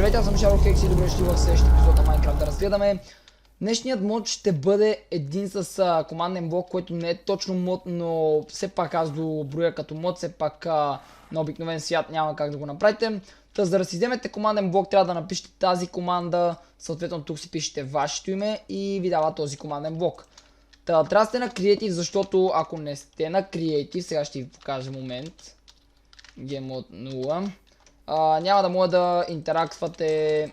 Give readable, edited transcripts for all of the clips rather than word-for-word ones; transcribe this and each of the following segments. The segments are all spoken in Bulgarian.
Здравейте, аз съм Шарлок и добре дошли в следващия епизод на Майнкрафт да разгледаме. Днешният мод ще бъде един с команден блок, който не е точно мод, но все пак аз го броя като мод, все пак на обикновен свят няма как да го направите. Та за да си вземете команден блок трябва да напишете тази команда, съответно тук си пишете вашето име и ви дава този команден блок. Та трябва да сте на Creative, защото ако не сте на Creative, сега ще ви покажа момент. Game Mode 0. Няма да може да интерактвате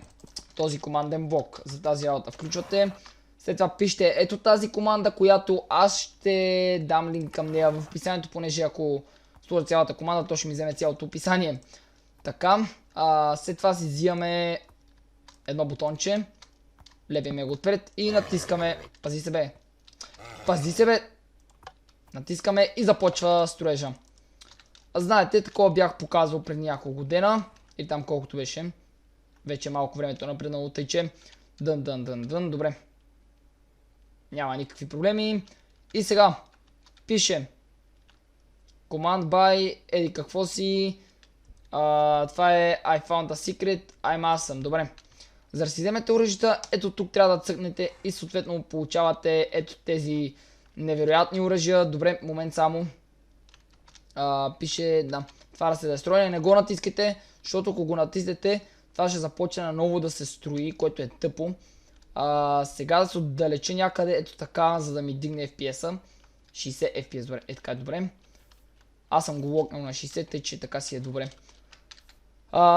този команден блок за тази работа. Включвате, след това пишете ето тази команда, която аз ще дам линк към нея в описанието, понеже ако сложа цялата команда, то ще ми вземе цялото описание. Така, след това си взимаме едно бутонче, лепиме го отпред и натискаме, пази се бе, натискаме и започва строежа. Знаете, такова бях показвал преди няколко дена и там колкото беше. Вече малко времето напреднало, тъй че дън, добре. Няма никакви проблеми. И сега пише Command by еди какво си. Това е I found a secret, I'm awesome. Добре. За да си вземете оръжията, ето тук трябва да цъкнете и съответно получавате ето тези невероятни оръжия. Добре, момент само. Пише, да, това да се строи, не го натискайте, защото ако го натиснете, това ще започне наново да се строи, което е тъпо. Сега да се отдалеча някъде, ето така, за да ми дигне FPS-а. 60 FPS, добре, така е добре. Аз съм го локнал на 60, тъй че така си е добре.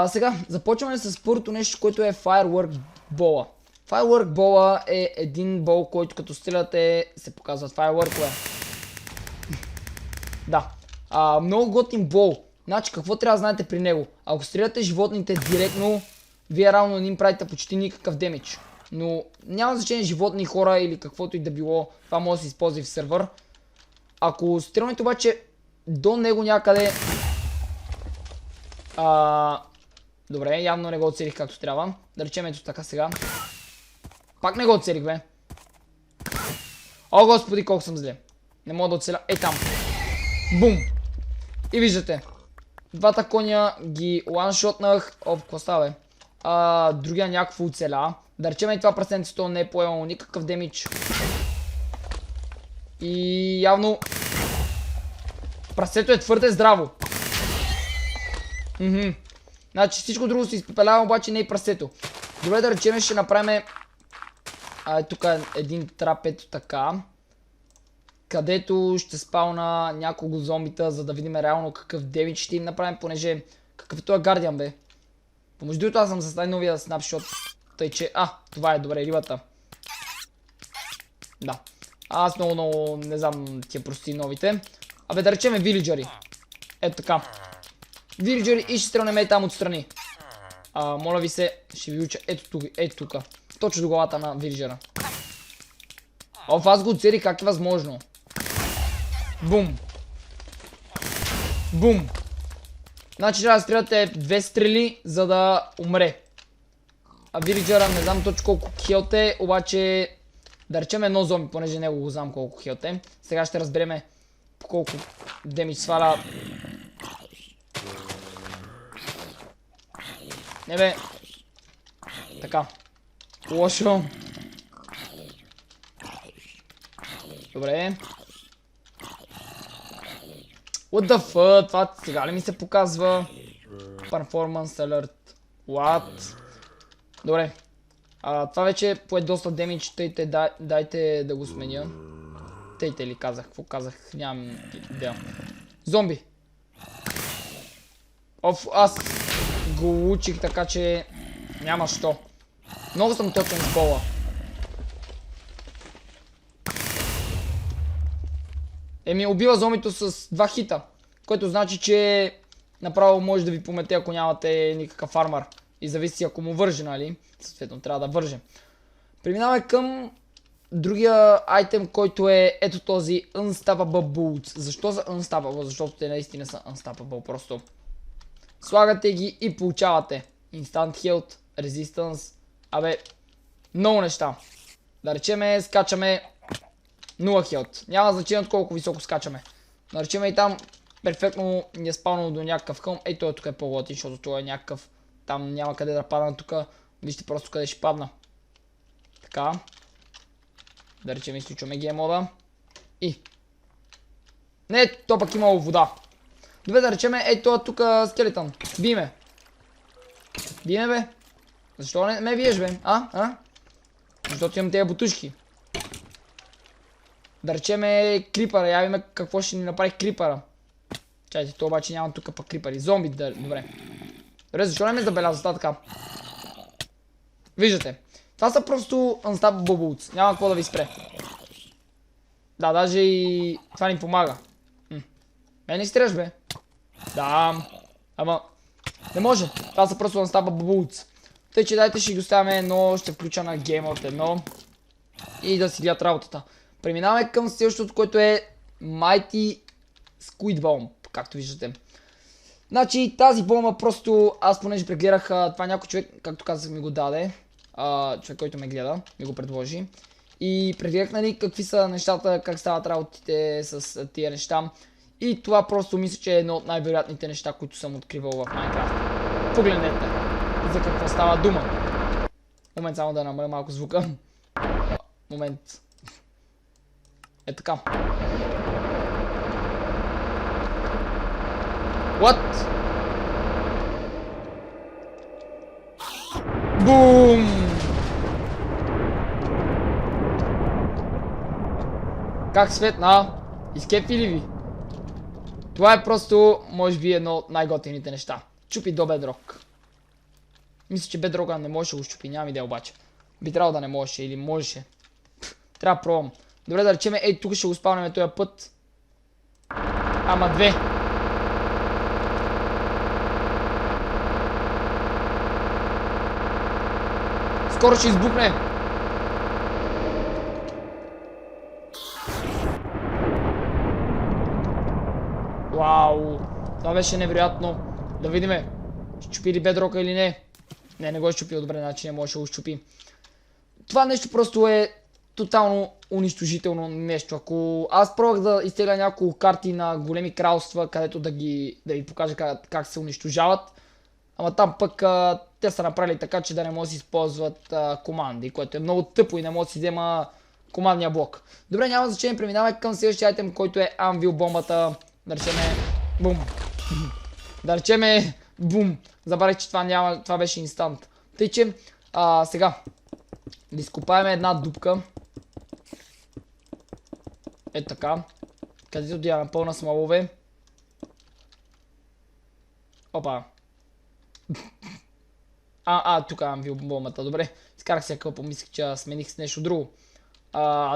Сега, започваме с първото нещо, което е Firework Ball. Firework Ball е един бол, който като стреляте се показват firework-ове. Да. Много готин бол. Значи какво трябва да знаете при него? Ако стреляте животните директно, вие равно не им правите почти никакъв демидж. Но няма значение животни, хора или каквото и да било. Това може да се използва и в сервер. Ако стрелните обаче до него някъде... Добре, явно не го оцелих както трябва. Да речем ето така сега. Пак не го оцелих, бе. О, господи, колко съм зле. Не мога да оцеля. Ей там. Бум! И виждате. Двата коня ги ланшотнах. Какво става, бе? Другия някакво оцеля. Да речем и това прасенцето не е поемало никакъв демидж. И явно прасето е твърде здраво. Значи всичко друго се изпепелява, обаче не и прасето. Добре, да речем ще направим тук един трап ето така, където ще спауна няколко зомбита, за да видим реално какъв демидж ще им направим, понеже какъв е този гардиан, бе. Помежду другото аз съм с най-новия снапшот, тъй че, това е добре, рибата. Да, аз много не знам тия прости новите. Да речеме вилиджери. Ето така. Вилиджери и ще стрелнем там отстрани. Моля ви се, ще ви уча ето тук. Точно до главата на вилиджера. Аз го оцелих, как е възможно? Бум. Бум. Значи трябва да стреляте две стрели, за да умре. Вилиджера не знам точно колко хелт е, обаче да речем едно зомби, понеже него го знам колко хелт е. Сега ще разбереме по колко демидж сваля. Не бе. Така. Лошо. Добре. What the fuck? Това сега ли ми се показва? Performance alert. What? Добре. Това вече пое доста демидж, тъйте, дайте да го сменя. Тъйте ли казах? Какво казах? Нямам идея. Зомби. Аз го учих така, че няма що. Много съм точен с бола. Убива зомбито с 2 хита, което значи, че направо може да ви помете, ако нямате никакъв армър. И зависи ако му върже, нали? Съответно трябва да върже. Преминаваме към другия айтем, който е ето този Unstoppable Boots. Защо за Unstoppable? Защото те наистина са Unstoppable просто. Слагате ги и получавате Instant Health, Resistance. Много неща. Да речеме, скачаме 0 хелт. Няма значение от колко високо скачаме. Да речеме и там перфектно ни е спалнало до някакъв хълм. Ей, той тук е по-готин, защото това е някакъв там няма къде да падна тук. Вижте просто къде ще падна. Така. Да речем изключваме гейм мода. И. Не, то пък имало вода. Добре, да речем, ей това тук скелетън. Би ме. Би ме, бе. Защо не ме биеш, бе? Защото имам тези бутушки. Да речеме крипъра, я видим какво ще ни направи крипъра. Чайте, то обаче нямам тук пък крипъри. Зомби, добре. Добре, защо не ме забелязва това така? Виждате. Това са просто Unstoppable Bubbles. Няма какво да ви спре. Да, даже и това ни помага. Мен не стреш, бе. Да. Ама не може. Това са просто Unstoppable Bubbles. Тъй, че дайте ще ги оставяме едно. Ще включа на Game Mode 1. И да си гледат работата. Преминаваме към следващото, което е Mighty Squid Bomb, както виждате. Значи тази бомба просто, аз понеже прегледах, това някой човек, както казах, ми го даде. Човек, който ме гледа, ми го предложи. И прегледах, нали, какви са нещата, как стават работите с тия неща. И това просто мисля, че е едно от най-вероятните неща, които съм откривал в Minecraft. Погледнете за какво става дума. Момент, само да намаля малко звука. Момент. Е така. What? Бум! Как светна? Изкепи ли ви? Това е просто, може би, едно от най-готините неща. Чупи до бедрок. Мисля, че бедрока не можеше да го щупи, нямам идея обаче. Би трябвало да не можеше или можеше. Трябва да пробвам. Добре, да речеме, ей, тук ще го спавнем този път. Ама две. Скоро ще избухне. Вау. Това беше невероятно. Да видиме. Ще чупи ли бедрока или не? Не го е щупил. Добре, значи не може да го щупи. Това нещо просто е тотално унищожително нещо. Ако аз пробвах да изтегля няколко карти на големи кралства, където да ви покажа как се унищожават. Ама там пък те са направили така, че да не може да си използват команди, което е много тъпо и не може да си взема командния блок. Добре, няма значение, преминаваме към следващия айтем, който е Anvil бомбата. Да речеме бум. Да речеме бум. Забравих, че това беше инстант. Тъй, че сега да изкопаем една дупка. Ето така. Където да я напълна с малове. Опа. Тук Anvil бомбата, добре. Изкарах се къл, помислих, че смених с нещо друго.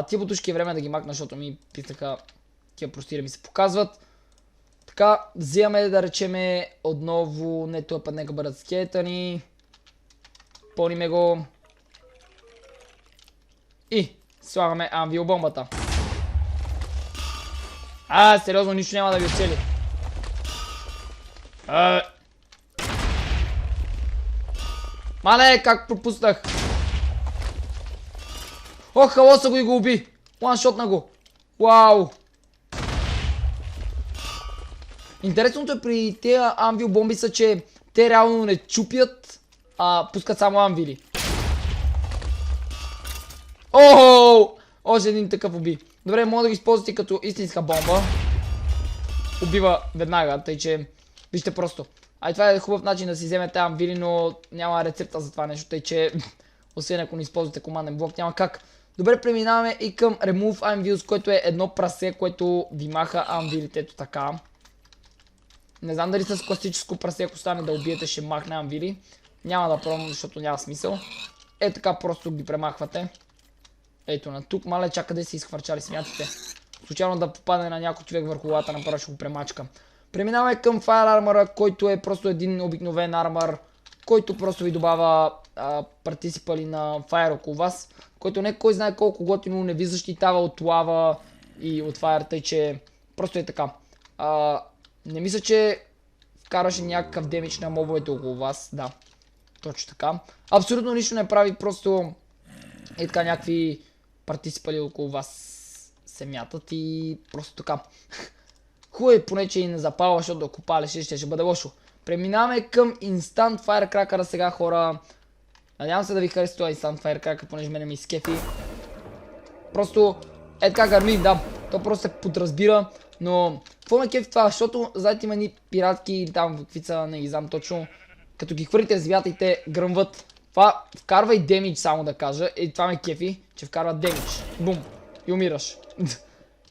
Тия бутушки е време да ги макна, защото ми питаха, тия простири ми се показват. Така, взимаме да речеме отново, не това път нека бъдат скелета ни. Пълниме го. И слагаме Anvil бомбата. Сериозно, нищо няма да ви оцели. Мале, как пропуснах? Халоса го и го уби. One-shot го. Вау. Интересното е при тези Anvil бомби са, че те реално не чупят, пускат само анвили. Още един такъв уби. Добре, мога да ги използвате като истинска бомба. Убива веднага, тъй че вижте просто. Това е хубав начин да си вземете анвили, но няма рецепта за това нещо, тъй че освен ако не използвате команден блок, няма как. Добре, преминаваме и към Remove Anvils, което е едно прасе, което ви маха анвилите, ето така. Не знам дали с класическо прасе, ако стане да убиете, ще махне анвили. Няма да пробвам, защото няма смисъл. Така просто ги премахвате. Ето на тук, мале, чака да се изхвърчали, смятате. Случайно да попадне на някой човек върху главата, направо ще го премачка. Преминаваме към Fire Armor, който е просто един обикновен армор, който просто ви добавя партиципали на Fire около вас, който не кой знае колко готино не ви защитава от лава и от Fire, тъй че просто е така. Не мисля, че вкараше някакъв демидж на мобовете около вас, да, точно така. Абсолютно нищо не прави, просто е така някакви партиципали около вас се мятат и просто така. Хубаво е поне, че и не запалва, защото ако палеше ще бъде лошо. Преминаваме към Instant Firecracker сега, хора. Надявам се да ви хареса това Instant Firecracker, понеже мене ми изкефи. Просто е така гърми, да. То просто се подразбира, но какво ме кефи това, защото знаете има ни пиратки или там каквица, не ги знам точно. Като ги хвърлите звята и те гръмват. Това вкарва и демидж, само да кажа. И това ме кефи, че вкарва демидж. Бум. И умираш.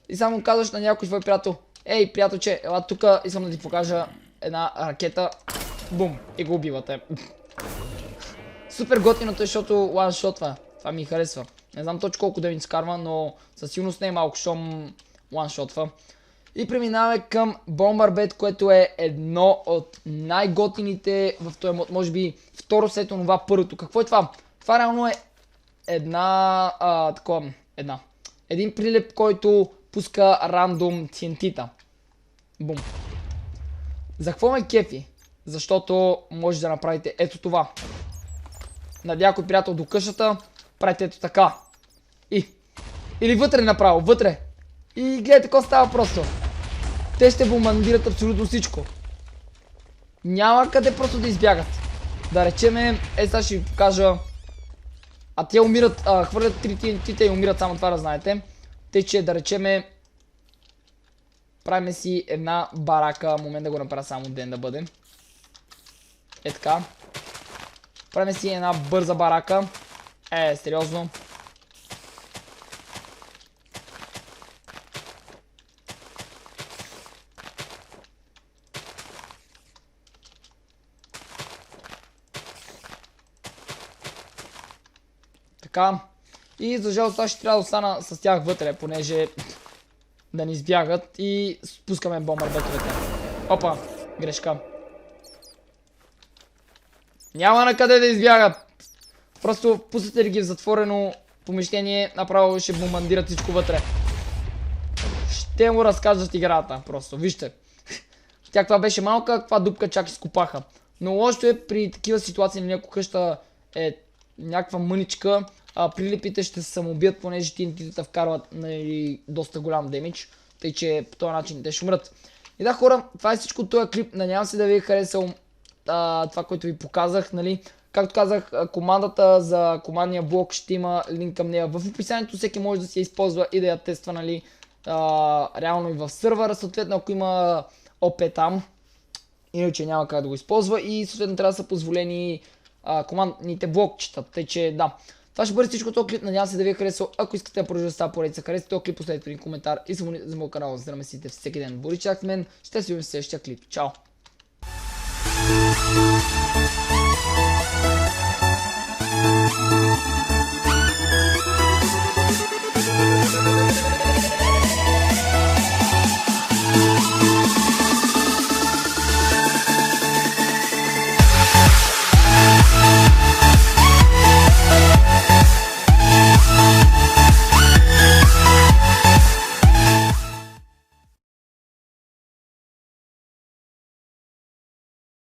И само казваш на някой свой приятел: ей, приятелче, ела тука, искам да ти покажа една ракета. Бум. И го убивате. Супер готиното е, защото ланшотва. Това ми харесва. Не знам точно колко демидж скарва, но със сигурност не е малко, щом ланшотва. И преминаваме към Bomber Bed, което е едно от най-готините в този мод. Може би второ след онова първото. Какво е това? Това реално е един прилеп, който пуска рандом TNT-та. Бум. За какво ме кефи? Защото може да направите ето това. На някой приятел до къщата, правите ето така. Или вътре направо, вътре. И гледайте какво става просто. Те ще бомбардират абсолютно всичко. Няма къде просто да избягат. Да речеме, сега ще ви покажа. А те умират, хвърлят 3 TNT-та и умират, само това да знаете. Тъй че да речеме, правим си една барака. Момент да го направя само ден да бъде. Е така. Правим си една бърза барака. Сериозно. Така. И за жалост аз ще трябва да остана с тях вътре, понеже да ни избягат и спускаме бомбардетовете. Опа, грешка. Няма на къде да избягат. Просто пуснете ли ги в затворено помещение, направо ще бомбардират всичко вътре. Ще му разкажат играта, просто, вижте. Тя това беше малка, каква дупка чак изкопаха. Но лошото е при такива ситуации на някоя къща е някаква мъничка. Прилипите ще се самоубият, понеже TNT-та вкарват доста голям демидж. Тъй че по този начин те ще умрат. И да, хора, това е всичко от този клип. Надявам се да ви е харесал това, което ви показах, нали. Както казах, командата за командния блок ще има линк към нея в описанието. Всеки може да си я използва и да я тества, нали, реално и в сървъра. Съответно, ако има ОП там, иначе няма как да го използва. И съответно трябва да са позволени командните блокчета. Тъй че да. Това ще бъде всичко този клип. Надявам се да ви е харесал. Ако искате да продължите с тази поредица, харесате този клип, поставете един коментар и се абонирайте за моят канал, за да ме следите всеки ден. Борис Чак мен. Ще се видим в следващия клип. Чао!